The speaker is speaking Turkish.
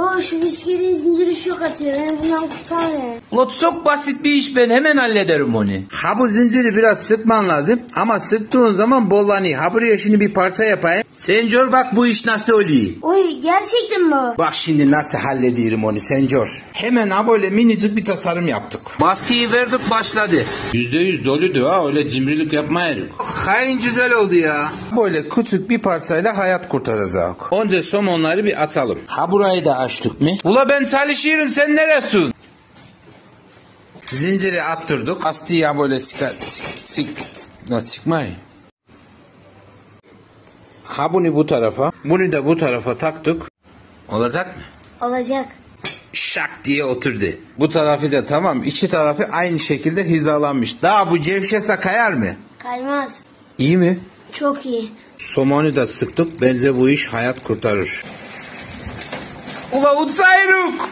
Baba şu bisikletin zinciri şok atıyor. Beni bundan kurtar ya. Ula çok basit bir iş, ben hemen hallederim onu. Ha bu zinciri biraz sıkman lazım ama sıktığın zaman bollanıyor. Ha buraya şimdi bir parça yapayım. Senyor bak bu iş nasıl oluyor. Oy gerçekten mi baba? Bak şimdi nasıl hallediyorum onu Senyor. Hemen ha böyle minicik bir tasarım yaptık. Maskeyi verdik başladı. %100 doluydu ha, öyle cimrilik yapmayalım. Hayır güzel oldu ya. Böyle küçük bir parçayla hayat kurtaracağız. Önce somonları bir atalım. Ha burayı da açtık mı? Ula ben çalışıyorum, sen neresin? Zinciri attırdık. Astiği böyle çıkmayın. Ha bunu bu tarafa, bunu da bu tarafa taktık. Olacak mı? Olacak. Şak diye oturdu. Bu tarafı da tamam. İki tarafı aynı şekilde hizalanmış. Daha bu cevşese kayar mı? Kaymaz. İyi mi? Çok iyi. Somonu da sıktık. Bence bu iş hayat kurtarır. Ula uçayıruk.